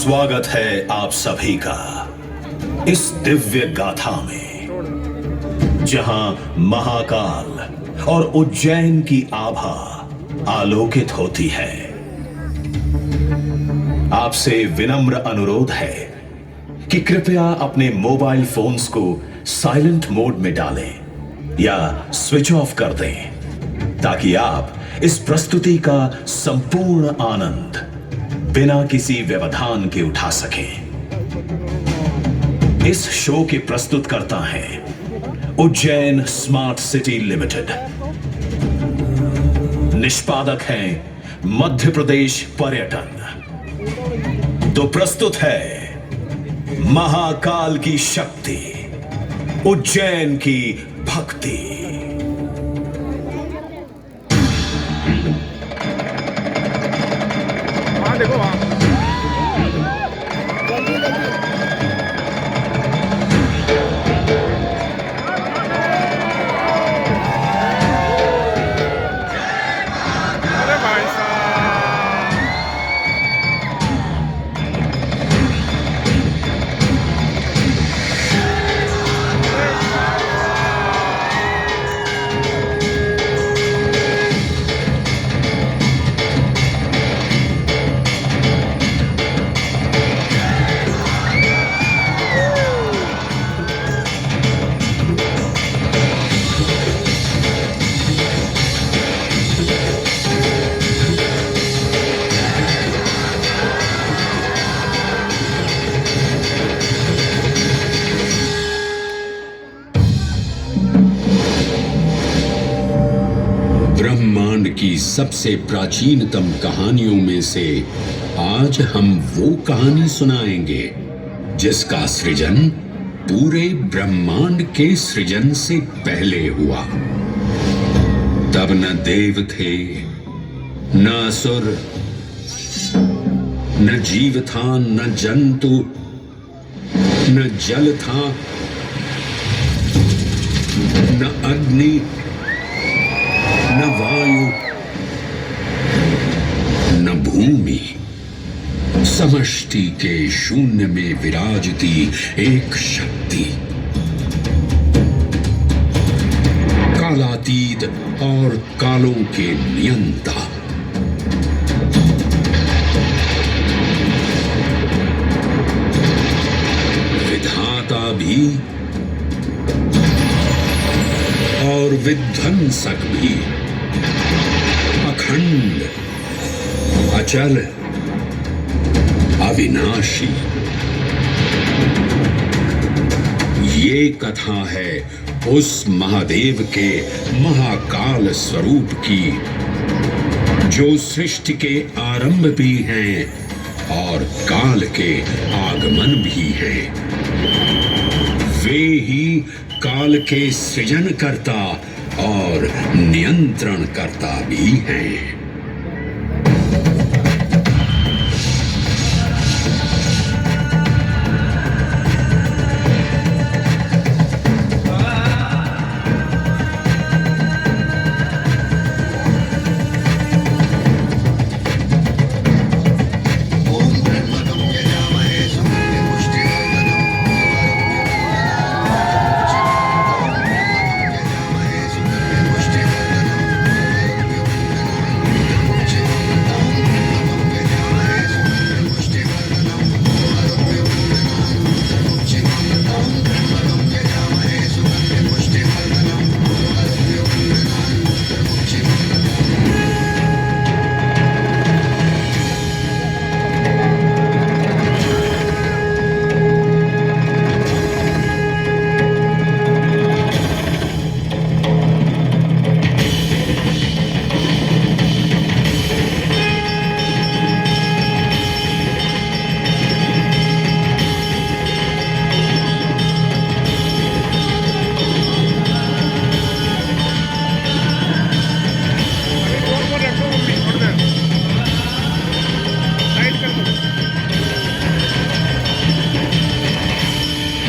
स्वागत है आप सभी का इस दिव्य गाथा में, जहां महाकाल और उज्जैन की आभा आलोकित होती है। आपसे विनम्र अनुरोध है कि कृपया अपने मोबाइल फोन्स को साइलेंट मोड में डालें या स्विच ऑफ कर दें, ताकि आप इस प्रस्तुति का संपूर्ण आनंद बिना किसी व्यवधान के उठा सकें। इस शो के प्रस्तुतकर्ता हैं उज्जैन स्मार्ट सिटी लिमिटेड। निष्पादक हैं मध्य प्रदेश पर्यटन। तो प्रस्तुत है महाकाल की शक्ति, उज्जैन की भक्ति। देखो वहां अरे भाई ब्रह्मांड की सबसे प्राचीनतम कहानियों में से आज हम वो कहानी सुनाएंगे जिसका सृजन पूरे ब्रह्मांड के सृजन से पहले हुआ। तब न देव थे, न असुर, न जीव था, न जंतु, न जल था, न अग्नि, न वायु, न भूमि। समष्टि के शून्य में विराजती एक शक्ति, कालातीत और कालों के नियंता। विधाता भी और विध्वंसक भी, अखंड, अचल, अविनाशी। ये कथा है उस महादेव के महाकाल स्वरूप की, जो सृष्टि के आरंभ भी हैं और काल के आगमन भी हैं। वे ही काल के सृजन करता और नियंत्रण करता भी हैं।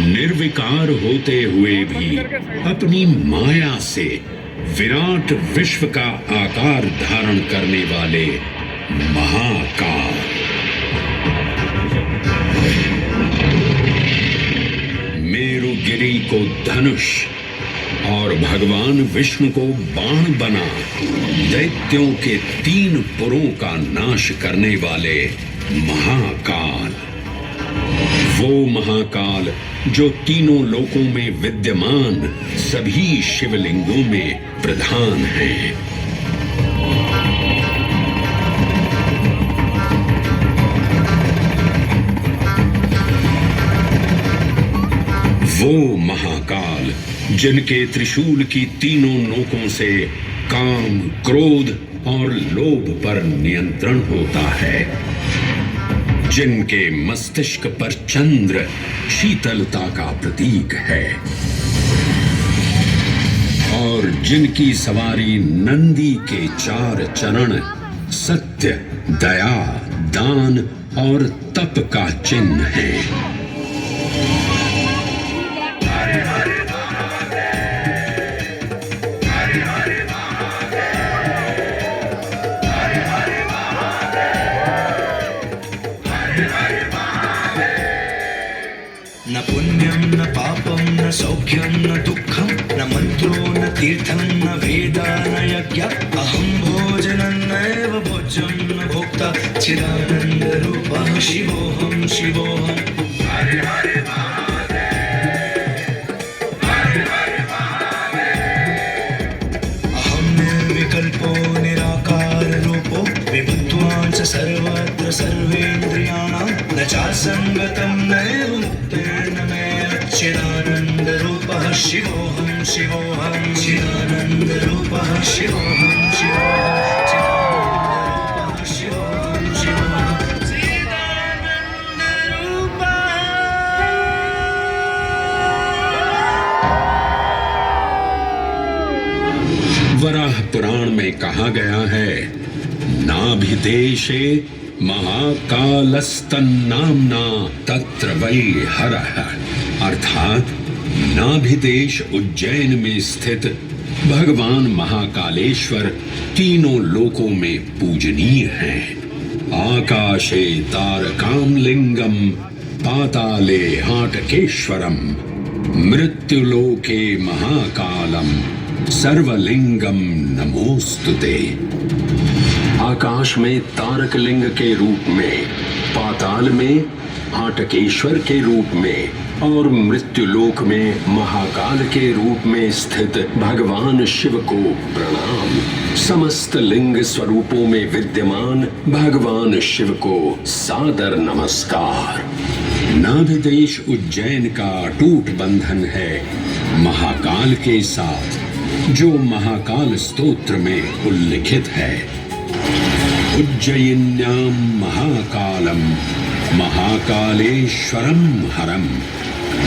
निर्विकार होते हुए भी अपनी माया से विराट विश्व का आकार धारण करने वाले महाकाल। को धनुष और भगवान विष्णु को बाण बना दैत्यों के 3 पुरों का नाश करने वाले महाकाल, वो महाकाल जो तीनों लोकों में विद्यमान सभी शिवलिंगों में प्रधान है। वो महाकाल जिनके त्रिशूल की तीनों नोकों से काम, क्रोध और लोभ पर नियंत्रण होता है, जिनके मस्तिष्क पर चंद्र शीतलता का प्रतीक है और जिनकी सवारी नंदी के 4 चरण सत्य, दया, दान और तप का चिन्ह है। न पुण्यं न पापं न सौख्यं न दुःखं न मन्त्रो न तीर्थं न वेदा न यज्ञ अहं भोजनं नैव भोज्यं न भोक्ता चिदानन्दरूपः शिवोऽहं शिवोऽहम्। अहं निर्विकल्पो निराकाररूपो विभुत्वां च सर्वत्र सर्वेन्द्रियाणां न चासङ्गतं नैव मुक्तेन मे चिदानन्दरूपः शिवोऽहं शिवोऽहं चिदानन्दरूपः शिवोऽहं शिवोऽहं चिदानन्दरूपः शिवोऽहं शिवोऽहं वराह पुराण में कहा गया है, नाभिदेशे महाकालस्तन्नाम्ना तत्र वै हरः, अर्थात नाभिदेश उज्जैन में स्थित भगवान महाकालेश्वर तीनों लोकों में पूजनीय हैं। आकाशे तारकामलिंगम पाताले हाटकेश्वरम मृत्युलोके महाकालम सर्वलिंगम नमोस्तुते। आकाश में तारक लिंग के रूप में, पाताल में हाटकेश्वर के रूप में और मृत्युलोक में महाकाल के रूप में स्थित भगवान शिव को प्रणाम। समस्त लिंग स्वरूपों में विद्यमान भगवान शिव को सादर नमस्कार। नाभिदेश उज्जैन का अटूट बंधन है महाकाल के साथ, जो महाकाल स्तोत्र में उल्लिखित है। उज्जयिन्याम महाकालम महाकालेश्वरम हरम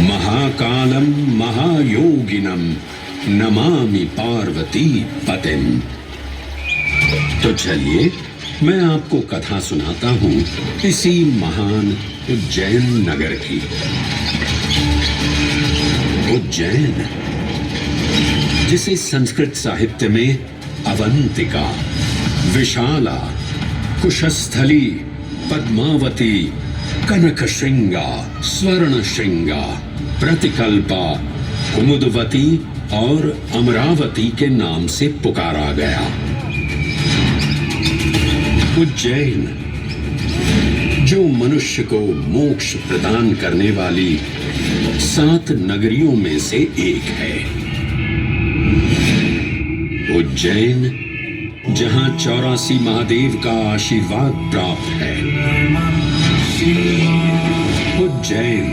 महाकालम महायोगिनम नमामि पार्वती पतिम। तो चलिए मैं आपको कथा सुनाता हूँ इसी महान उज्जैन नगर की। उज्जैन, जिसे संस्कृत साहित्य में अवंतिका, विशाला, कुशस्थली, पद्मावती, कनकश्रृंगा, स्वर्णश्रृंगा, प्रतिकल्पा, कुमुदवती और अमरावती के नाम से पुकारा गया। उज्जैन, जो मनुष्य को मोक्ष प्रदान करने वाली 7 नगरियों में से एक है। उज्जैन, जहां 84 महादेव का आशीर्वाद प्राप्त है। उज्जैन,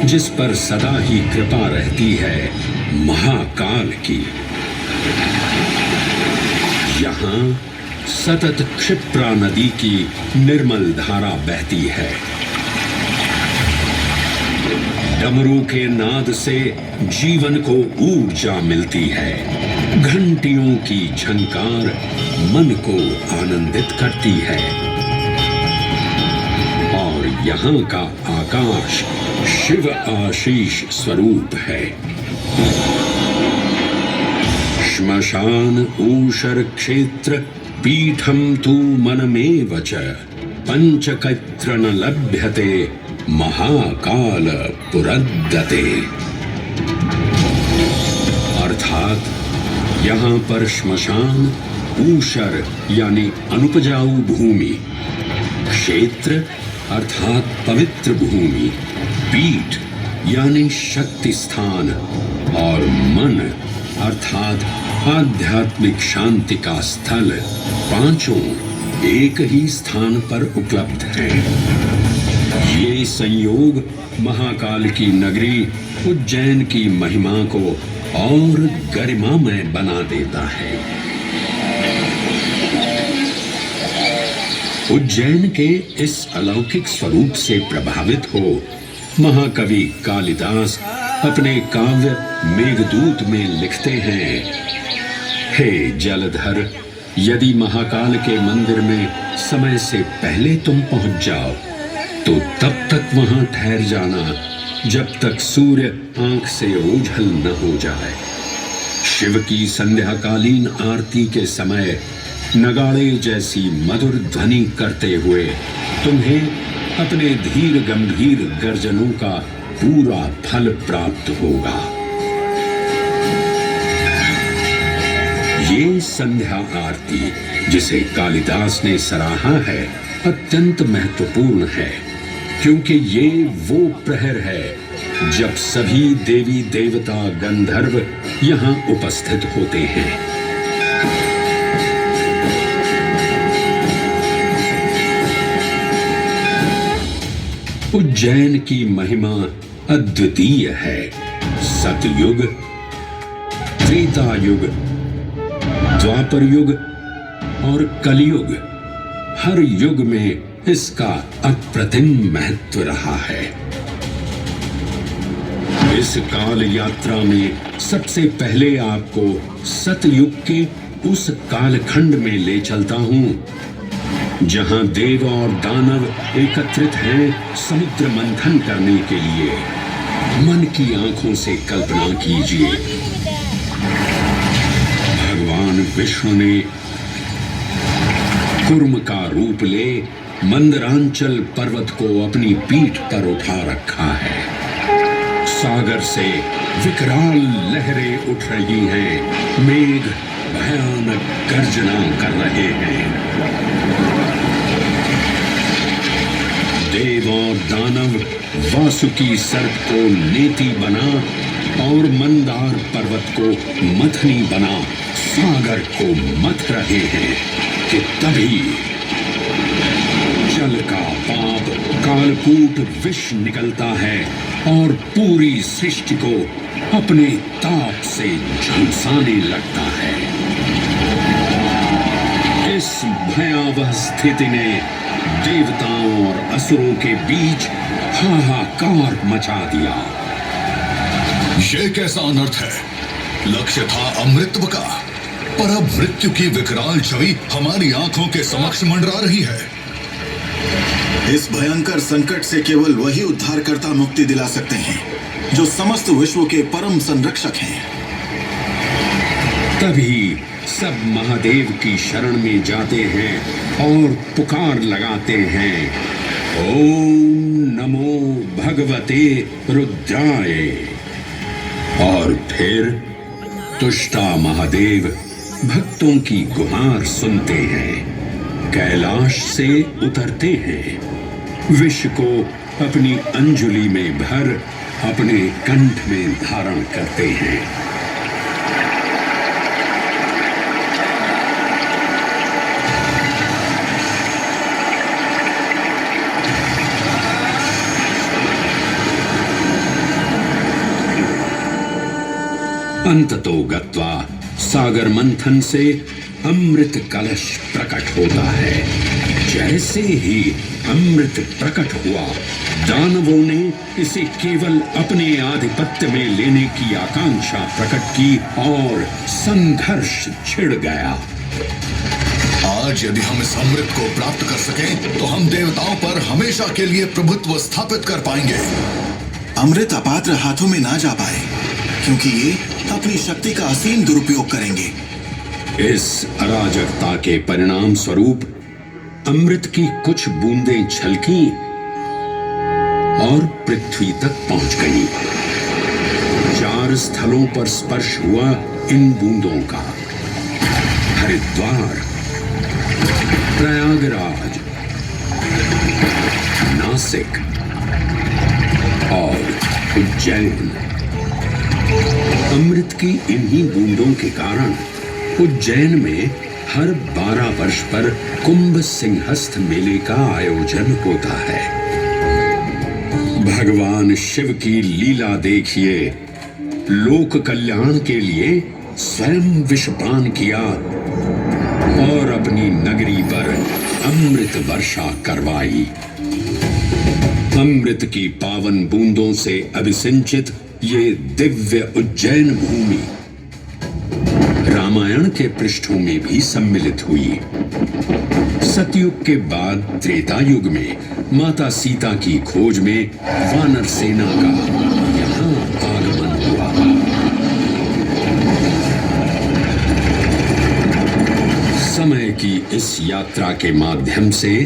जिस पर सदा ही कृपा रहती है महाकाल की। यहाँ सतत क्षिप्रा नदी की निर्मल धारा बहती है। डमरू के नाद से जीवन को ऊर्जा मिलती है। घंटियों की झंकार मन को आनंदित करती है और यहाँ का आकाश शिव आशीष स्वरूप है। श्मशान ऊषर क्षेत्र पीठम तु मनमेव च पंचकत्र न लभ्यते महाकाल पुरद्दते। अर्थात यहाँ पर श्मशान, ऊषर यानी अनुपजाऊ भूमि, क्षेत्र अर्थात पवित्र भूमि, पीठ यानी शक्ति स्थान और मन अर्थात आध्यात्मिक शांति का स्थल पांचों एक ही स्थान पर उपलब्ध हैं। ये संयोग महाकाल की नगरी उज्जैन की महिमा को और गरिमामय बना देता है। उज्जैन के इस अलौकिक स्वरूप से प्रभावित हो महाकवि कालिदास अपने काव्य मेघदूत में लिखते हैं, हे जलधर, यदि महाकाल के मंदिर में समय से पहले तुम पहुंच जाओ तो तब तक वहां ठहर जाना जब तक सूर्य आंख से ओझल न हो जाए। शिव की संध्याकालीन आरती के समय नगाड़े जैसी मधुर ध्वनि करते हुए तुम्हें अपने धीर गंभीर गर्जनों का पूरा फल प्राप्त होगा। ये संध्या आरती जिसे कालिदास ने सराहा है अत्यंत महत्वपूर्ण है, क्योंकि ये वो प्रहर है जब सभी देवी देवता गंधर्व यहाँ उपस्थित होते हैं। उज्जैन की महिमा अद्वितीय है। सतयुग, त्रेता युग, द्वापर युग और कलयुग, हर युग में इसका अप्रतिम महत्व रहा है। इस काल यात्रा में सबसे पहले आपको सतयुग के उस कालखंड में ले चलता हूं जहां देव और दानव एकत्रित हैं समुद्र मंथन करने के लिए। मन की आंखों से कल्पना कीजिए, भगवान विष्णु ने कुर्म का रूप ले मंदरांचल पर्वत को अपनी पीठ पर उठा रखा है। सागर से विकराल लहरें उठ रही हैं, मेघ भयानक गर्जना कर रहे हैं। देव और दानव वासुकी सर्प को नेति बना और मंदार पर्वत को मथनी बना सागर को मथ रहे हैं कि तभी जल का पाप कालकूट विष निकलता है और पूरी सृष्टि को अपने ताप से झुलसाने लगता है। इस भयावह स्थिति ने देवताओं और असुरों के बीच हाहाकार मचा दिया। ये कैसा अनर्थ है? लक्ष्य था अमृतत्व का, पर अब मृत्यु की विकराल छवि हमारी आंखों के समक्ष मंडरा रही है। इस भयंकर संकट से केवल वही उद्धारकर्ता मुक्ति दिला सकते हैं जो समस्त विश्व के परम संरक्षक हैं। तभी सब महादेव की शरण में जाते हैं और पुकार लगाते हैं, ओम नमो भगवते रुद्राय। और फिर तुष्टा महादेव भक्तों की गुहार सुनते हैं, कैलाश से उतरते हैं, विष को अपनी अंजुलि में भर अपने कंठ में धारण करते हैं। अंततो गत्वा सागर मंथन से अमृत कलश प्रकट होता है। जैसे ही अमृत प्रकट हुआ, दानवों ने इसे केवल अपने आधिपत्य में लेने की आकांक्षा प्रकट की और संघर्ष छिड़ गया। आज यदि हम इस अमृत को प्राप्त कर सकें तो हम देवताओं पर हमेशा के लिए प्रभुत्व स्थापित कर पाएंगे। अमृत अपात्र हाथों में ना जा पाए, क्योंकि ये अपनी शक्ति का असीम दुरुपयोग करेंगे। इस अराजकता के परिणाम स्वरूप अमृत की कुछ बूंदें छलकी और पृथ्वी तक पहुंच गईं। 4 स्थलों पर स्पर्श हुआ इन बूंदों का। हरिद्वार, प्रयागराज, नासिक और उज्जैन। अमृत की इन्हीं बूंदों के कारण उज्जैन में हर 12 वर्ष पर कुंभ सिंहस्थ मेले का आयोजन होता है। भगवान शिव की लीला देखिए, लोक कल्याण के लिए स्वयं विषपान किया और अपनी नगरी पर अमृत वर्षा करवाई। अमृत की पावन बूंदों से अभिसिंचित ये दिव्य उज्जैन भूमि रामायण के पृष्ठों में भी सम्मिलित हुई। सतयुग के बाद त्रेता युग में माता सीता की खोज में वानर सेना का यहाँ आगमन हुआ। समय की इस यात्रा के माध्यम से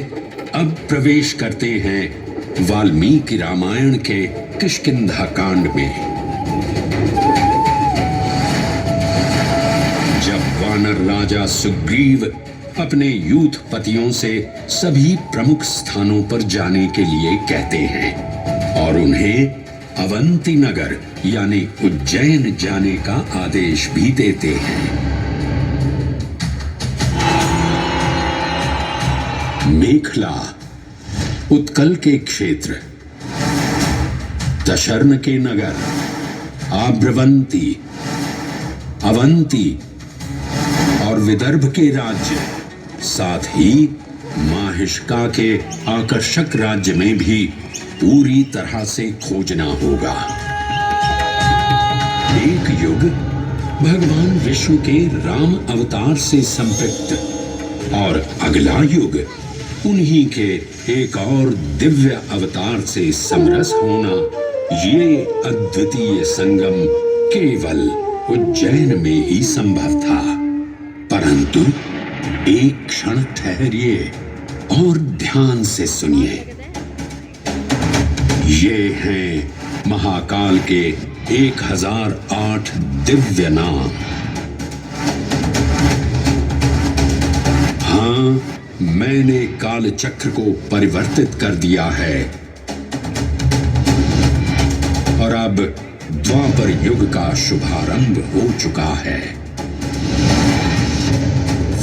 अब प्रवेश करते हैं वाल्मीकि रामायण के किष्किंधा कांड में। जब वानर राजा सुग्रीव अपने यूथपतियों से सभी प्रमुख स्थानों पर जाने के लिए कहते हैं और उन्हें अवंती नगर यानी उज्जैन जाने का आदेश भी देते हैं। मेखला, उत्कल के क्षेत्र, दशर्न के नगर, आब्रवंती, अवंती और विदर्भ के राज्य, साथ ही माहिष्का के आकर्षक राज्य में भी पूरी तरह से खोजना होगा। एक युग भगवान विष्णु के राम अवतार से संपृक्त और अगला युग उन्हीं के एक और दिव्य अवतार से समरस होना, ये अद्वितीय संगम केवल उज्जैन में ही संभव था। परंतु एक क्षण ठहरिए और ध्यान से सुनिए। ये हैं महाकाल के 1008 दिव्य नाम। हाँ, मैंने काल चक्र को परिवर्तित कर दिया है और अब द्वापर युग का शुभारंभ हो चुका है।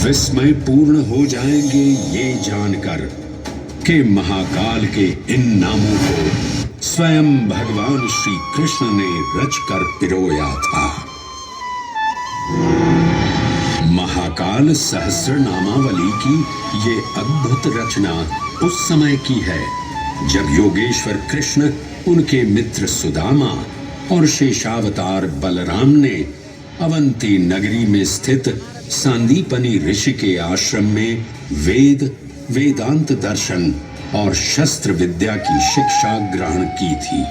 विस्मय पूर्ण हो जाएंगे ये जानकर कि महाकाल के इन नामों को स्वयं भगवान श्री कृष्ण ने रचकर पिरोया था। महाकाल सहस्र नामावली की ये अद्भुत रचना उस समय की है जब योगेश्वर कृष्ण, उनके मित्र सुदामा और शेषावतार बलराम ने अवंती नगरी में स्थित सांदीपनी ऋषि के आश्रम में वेद, वेदांत दर्शन और शस्त्र विद्या की शिक्षा ग्रहण की थी।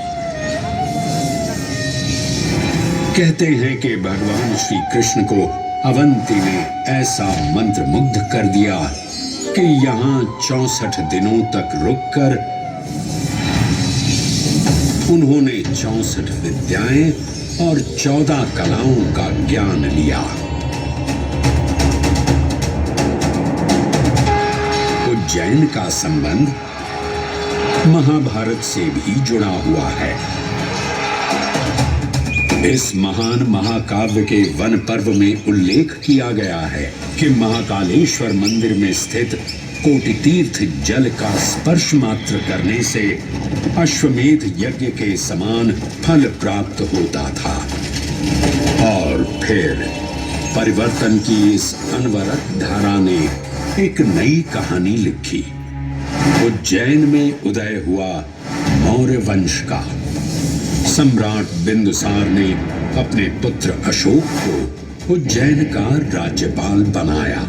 कहते हैं कि भगवान श्री कृष्ण को अवंती ने ऐसा मंत्र मुग्ध कर दिया कि यहाँ 64 दिनों तक रुककर उन्होंने 64 विद्याएं और 14 कलाओं का ज्ञान लिया। उज्जैन का संबंध महाभारत से भी जुड़ा हुआ है। इस महान महाकाव्य के वन पर्व में उल्लेख किया गया है कि महाकालेश्वर मंदिर में स्थित कोटि तीर्थ जल का स्पर्श मात्र करने से अश्वमेध यज्ञ के समान फल प्राप्त होता था। और फिर परिवर्तन की इस अनवरत धारा ने एक नई कहानी लिखी। उज्जैन में उदय हुआ मौर्य वंश का। सम्राट बिंदुसार ने अपने पुत्र अशोक को उज्जैन का राज्यपाल बनाया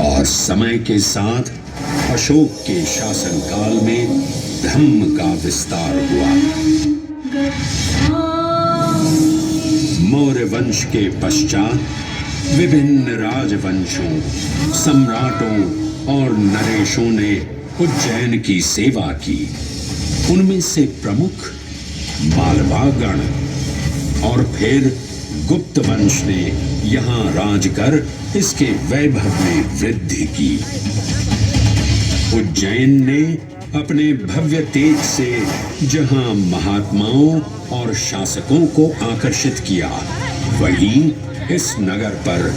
और समय के साथ अशोक के शासनकाल में धम्म का विस्तार हुआ। मौर्य वंश के पश्चात विभिन्न राजवंशों, सम्राटों और नरेशों ने उज्जैन की सेवा की। उनमें से प्रमुख मालवागण और फिर गुप्त वंश ने यहाँ राज कर इसके वैभव में वृद्धि की। उज्जैन ने अपने भव्य तेज से जहां महात्माओं और शासकों को आकर्षित किया, वहीं इस नगर पर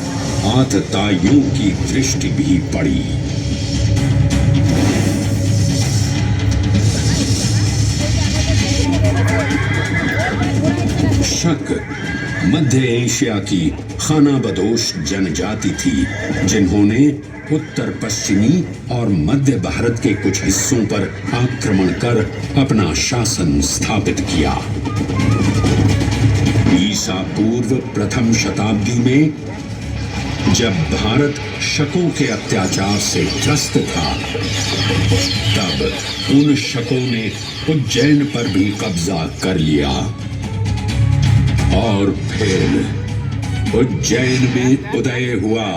आतताइयों की दृष्टि भी पड़ी। शक मध्य एशिया की खानाबदोश जनजाति थी, जिन्होंने उत्तर पश्चिमी और मध्य भारत के कुछ हिस्सों पर आक्रमण कर अपना शासन स्थापित किया। ईसा पूर्व प्रथम शताब्दी में जब भारत शकों के अत्याचार से त्रस्त था, तब उन शकों ने उज्जैन पर भी कब्जा कर लिया और फिर उज्जैन में उदय हुआ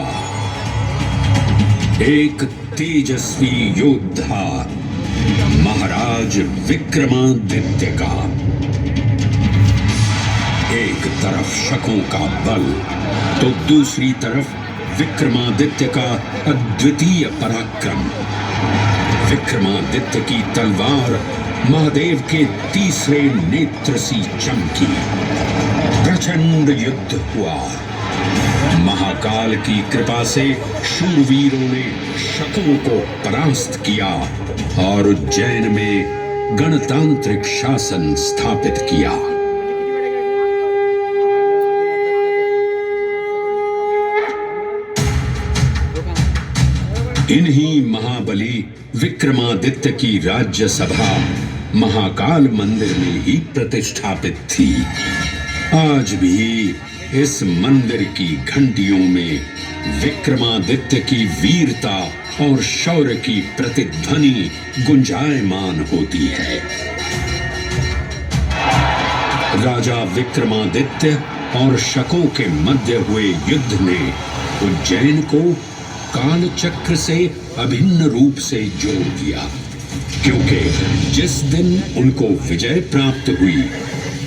एक तेजस्वी योद्धा, महाराज विक्रमादित्य का। एक तरफ शकों का बल तो दूसरी तरफ विक्रमादित्य का अद्वितीय पराक्रम। विक्रमादित्य की तलवार महादेव के तीसरे नेत्र सी चमकी। प्रचंड युद्ध हुआ। महाकाल की कृपा से शूरवीरों ने शकों को परास्त किया और उज्जैन में गणतांत्रिक शासन स्थापित किया। इन्हीं महाबली विक्रमादित्य की राज्यसभा महाकाल मंदिर में ही प्रतिष्ठापित थी। आज भी इस मंदिर की घंटियों में विक्रमादित्य की वीरता और शौर्य की प्रतिध्वनि गुंजायमान होती है। राजा विक्रमादित्य और शकों के मध्य हुए युद्ध ने उज्जैन को काल चक्र से अभिन्न रूप से जोड़ दिया, क्योंकि जिस दिन उनको विजय प्राप्त हुई,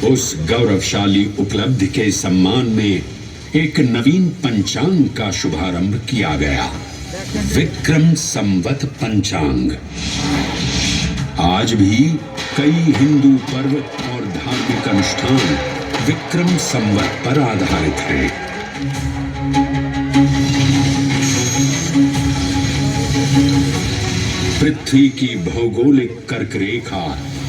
उस गौरवशाली उपलब्धि के सम्मान में एक नवीन पंचांग का शुभारंभ किया गया, विक्रम संवत पंचांग। आज भी कई हिंदू पर्व और धार्मिक अनुष्ठान विक्रम संवत पर आधारित हैं। पृथ्वी की भौगोलिक कर्क रेखा